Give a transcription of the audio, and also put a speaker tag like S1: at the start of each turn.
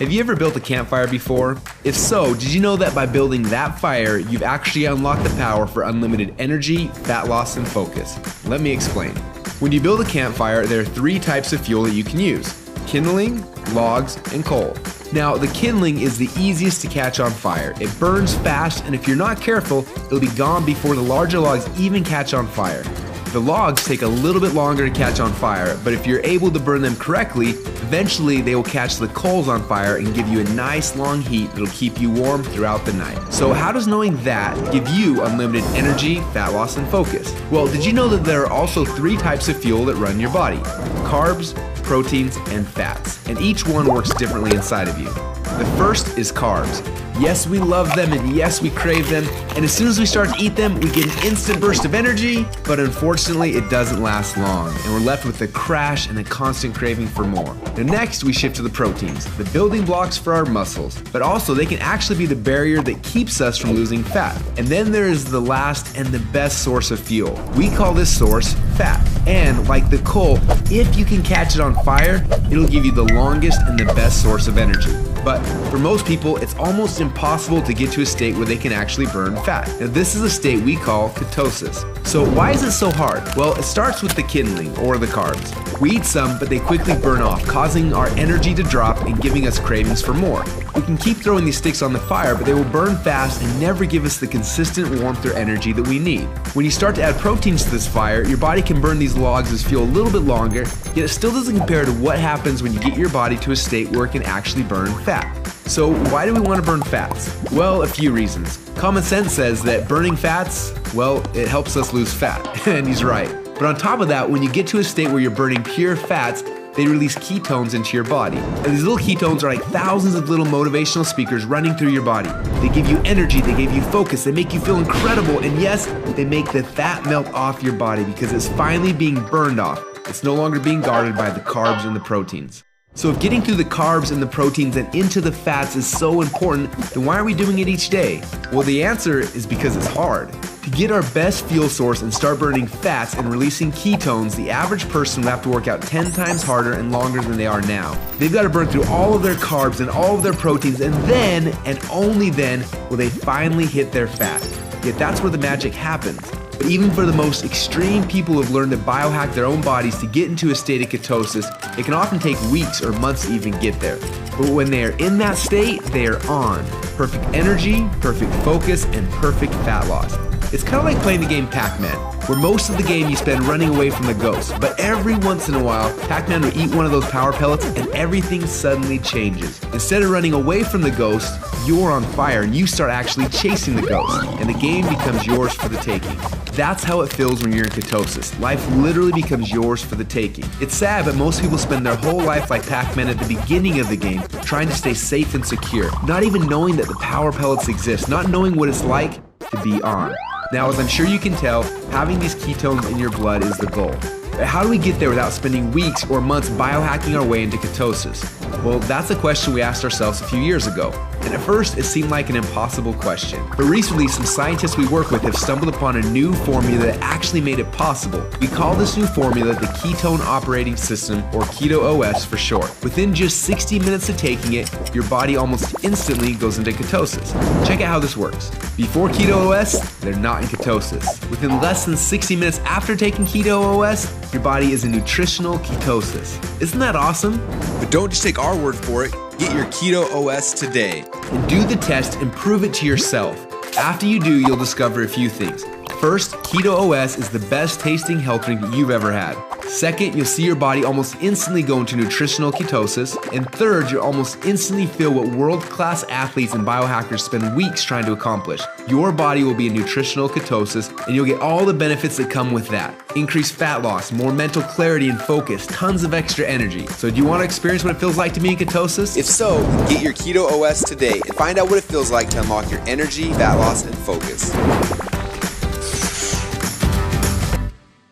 S1: Have you ever built a campfire before? If so, did you know that by building that fire, you've actually unlocked the power for unlimited energy, fat loss, and focus? Let me explain. When you build a campfire, there are 3 types of fuel that you can use: kindling, logs, and coal. Now, the kindling is the easiest to catch on fire. It burns fast, and if you're not careful, it'll be gone before the larger logs even catch on fire. The logs take a little bit longer to catch on fire, but if you're able to burn them correctly, eventually they will catch the coals on fire and give you a nice long heat that'll keep you warm throughout the night. So how does knowing that give you unlimited energy, fat loss, and focus? Well, did you know that there are also 3 types of fuel that run your body? Carbs, proteins, and fats. And each one works differently inside of you. The first is carbs. Yes, we love them, and yes, we crave them, and as soon as we start to eat them, we get an instant burst of energy, but unfortunately, it doesn't last long, and we're left with a crash and a constant craving for more. Now next, we shift to the proteins, the building blocks for our muscles, but also they can actually be the barrier that keeps us from losing fat. And then there is the last and the best source of fuel. We call this source fat, and like the coal, if you can catch it on fire, it'll give you the longest and the best source of energy. But for most people, it's almost impossible to get to a state where they can actually burn fat. Now this is a state we call ketosis. So why is it so hard? Well, it starts with the kindling, or the carbs. We eat some, but they quickly burn off, causing our energy to drop and giving us cravings for more. We can keep throwing these sticks on the fire, but they will burn fast and never give us the consistent warmth or energy that we need. When you start to add proteins to this fire, your body can burn these logs as fuel a little bit longer, yet it still doesn't compare to what happens when you get your body to a state where it can actually burn fat. So why do we want to burn fats? Well, a few reasons. Common sense says that burning fats, well, it helps us lose fat, and he's right. But on top of that, when you get to a state where you're burning pure fats, they release ketones into your body. And these little ketones are like thousands of little motivational speakers running through your body. They give you energy, they give you focus, they make you feel incredible, and yes, they make the fat melt off your body because it's finally being burned off. It's no longer being guarded by the carbs and the proteins. So if getting through the carbs and the proteins and into the fats is so important, then why are we doing it each day? Well, the answer is because it's hard. To get our best fuel source and start burning fats and releasing ketones, the average person would have to work out 10 times harder and longer than they are now. They've got to burn through all of their carbs and all of their proteins, and then, and only then, will they finally hit their fat. Yet that's where the magic happens. But even for the most extreme people who have learned to biohack their own bodies to get into a state of ketosis, it can often take weeks or months to even get there. But when they are in that state, they are on. Perfect energy, perfect focus, and perfect fat loss. It's kind of like playing the game Pac-Man, where most of the game you spend running away from the ghost, but every once in a while, Pac-Man will eat one of those power pellets and everything suddenly changes. Instead of running away from the ghost, you're on fire and you start actually chasing the ghost, and the game becomes yours for the taking. That's how it feels when you're in ketosis. Life literally becomes yours for the taking. It's sad, but most people spend their whole life like Pac-Man at the beginning of the game, trying to stay safe and secure, not even knowing that the power pellets exist, not knowing what it's like to be on. Now, as I'm sure you can tell, having these ketones in your blood is the goal. But how do we get there without spending weeks or months biohacking our way into ketosis? Well, that's a question we asked ourselves a few years ago. And at first, it seemed like an impossible question. But recently, some scientists we work with have stumbled upon a new formula that actually made it possible. We call this new formula the Ketone Operating System, or Keto OS for short. Within just 60 minutes of taking it, your body almost instantly goes into ketosis. Check out how this works. Before Keto OS, they're not in ketosis. Within less than 60 minutes after taking Keto OS, your body is in nutritional ketosis. Isn't that awesome? But don't just take our word for it. Get your Keto OS today and do the test and prove it to yourself. After you do, you'll discover a few things. First, Keto OS is the best tasting health drink that you've ever had. Second, you'll see your body almost instantly go into nutritional ketosis. And third, you'll almost instantly feel what world-class athletes and biohackers spend weeks trying to accomplish. Your body will be in nutritional ketosis, and you'll get all the benefits that come with that. Increased fat loss, more mental clarity and focus, tons of extra energy. So do you want to experience what it feels like to be in ketosis? If so, get your Keto OS today and find out what it feels like to unlock your energy, fat loss, and focus.